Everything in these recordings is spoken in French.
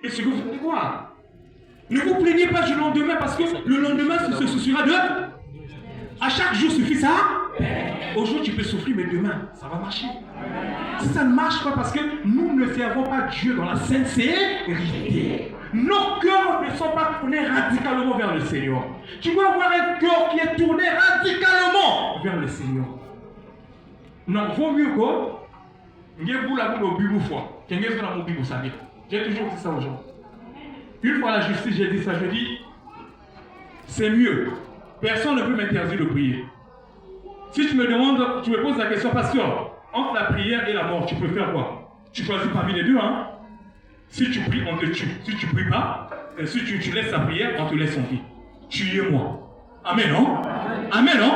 Et ce que vous voulez voir. Ne vous plaignez pas du lendemain parce que le lendemain se souciera de... À chaque jour suffit ça. Aujourd'hui tu peux souffrir, mais demain ça va marcher. Si ça ne marche pas parce que nous ne servons pas Dieu dans la sincérité. Nos cœurs ne sont pas tournés radicalement vers le Seigneur. Tu dois avoir un cœur qui est tourné radicalement vers le Seigneur. Non, vaut mieux que j'ai toujours dit ça aux gens. Une fois à la justice, j'ai dit ça, je dis, c'est mieux. Personne ne peut m'interdire de prier. Si tu me demandes, tu me poses la question, pasteur, entre la prière et la mort, tu préfères quoi? Tu choisis parmi les deux, hein? Si tu pries, on te tue. Si tu ne pries pas, si tu laisses la prière, on te laisse en vie. Tuez-moi. Amen, non? Amen, non?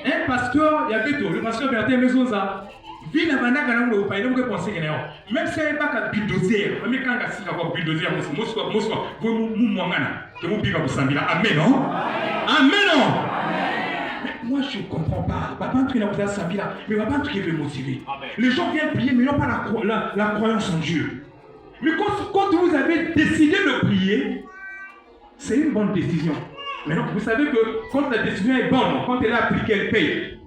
Un pasteur, il y a que le pasteur Bertin Mezonza. Même si elle n'est pas qu'à bulldozer, même quand elle est bulldozer, amen, non? Amen, non? Moi, je ne comprends pas. Mais papa, tu veux motiver. Les gens viennent prier, mais ils n'ont pas la croyance en Dieu. Mais quand vous avez décidé de prier, c'est une bonne décision. Maintenant, vous savez que quand la décision est bonne, quand elle est appliquée, elle paye.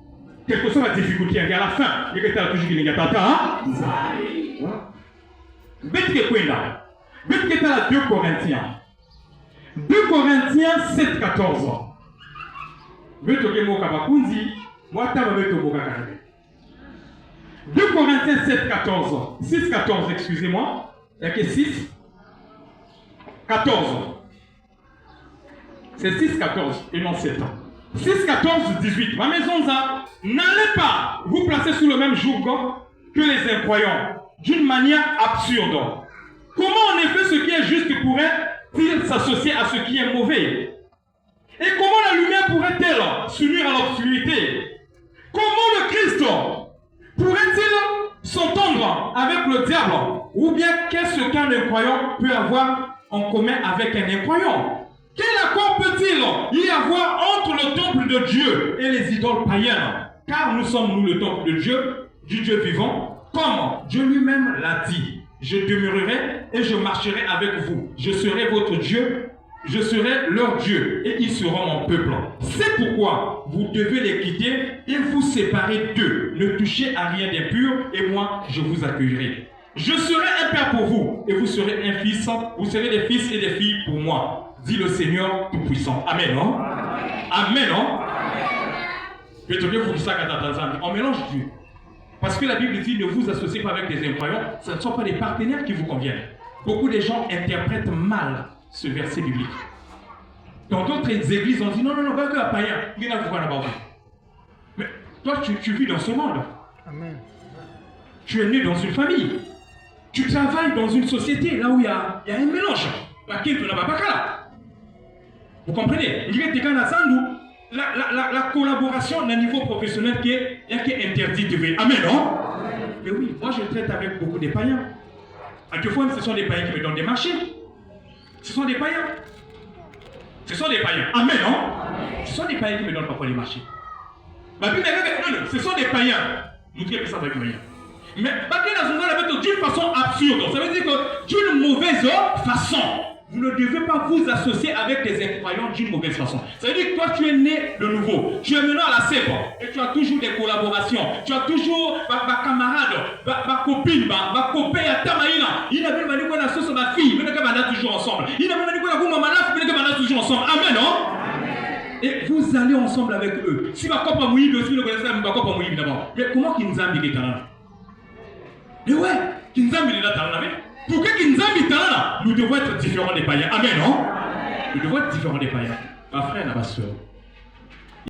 Quelle que soit la difficulté, à la fin, il y a toujours qui est tata. Bête que quoi là? Bête que là 2 Corinthiens. 2 Corinthiens 7, 14. Bête que moi kabakunzi, moi ta bête au boka. 2 Corinthiens 7, 14. 6, 14, excusez-moi. Il y a que 6. 14. C'est 6, 14 et non 7 ans. 6, 14, 18. Ma maison, n'allez pas vous placer sous le même joug que les incroyants, d'une manière absurde. Comment en effet ce qui est juste pourrait-il s'associer à ce qui est mauvais? Et comment la lumière pourrait-elle s'unir à l'obscurité? Comment le Christ pourrait-il s'entendre avec le diable? Ou bien qu'est-ce qu'un incroyant peut avoir en commun avec un incroyant? Quel accord peut-il y avoir entre le temple de Dieu et les idoles païennes? Car nous sommes, le temple de Dieu, du Dieu vivant, comme Dieu lui-même l'a dit. Je demeurerai et je marcherai avec vous. Je serai votre Dieu, je serai leur Dieu, et ils seront mon peuple. C'est pourquoi vous devez les quitter et vous séparer d'eux. Ne touchez à rien d'impur, et moi, je vous accueillerai. Je serai un père pour vous, et vous serez un fils. Vous serez des fils et des filles pour moi. Dit le Seigneur Tout-Puissant. Amen, non? Amen, non? On mélange Dieu. Parce que la Bible dit ne vous associez pas avec des incroyants, ce ne sont pas des partenaires qui vous conviennent. Beaucoup de gens interprètent mal ce verset biblique. Dans d'autres églises, on dit non, pas que un païen. Mais toi, tu vis dans ce monde. Amen. Tu es né dans une famille. Tu travailles dans une société là où il y a un mélange. Vous comprenez? La collaboration à un niveau professionnel qui est interdite. Amen, non? Mais oui, moi je traite avec beaucoup de païens. À deux fois, ce sont des païens qui me donnent des marchés. Ce sont des païens. Ce sont des païens. Amen, non? Ce sont des païens qui me donnent parfois les marchés. Ce sont des païens. Nous disons ça avec moyen. Mais d'une façon absurde. Ça veut dire que d'une mauvaise façon. Vous ne devez pas vous associer avec des incroyants d'une mauvaise façon. Ça veut dire que toi, tu es né de nouveau. Tu es maintenant à la CEP. Et tu as toujours des collaborations. Tu as toujours ma camarade, ma copine, ma copain, Tamaïna. Il n'a même pas dit qu'on a sauce ma fille. Mais on a toujours ensemble. Il n'a même pas dit qu'on a ma malade. Mais on a toujours ensemble. Amen, non? Et vous allez ensemble avec eux. Si ma copain mouille, aussi, le connaissez, ma copain mouille d'abord. Mais comment qu'ils nous amènent les talents? Mais ouais, qu'ils nous amènent les talents. Pour que nous devons être différents des païens. Amen, non? Nous devons être différents des païens. Ma frère et ma soeur.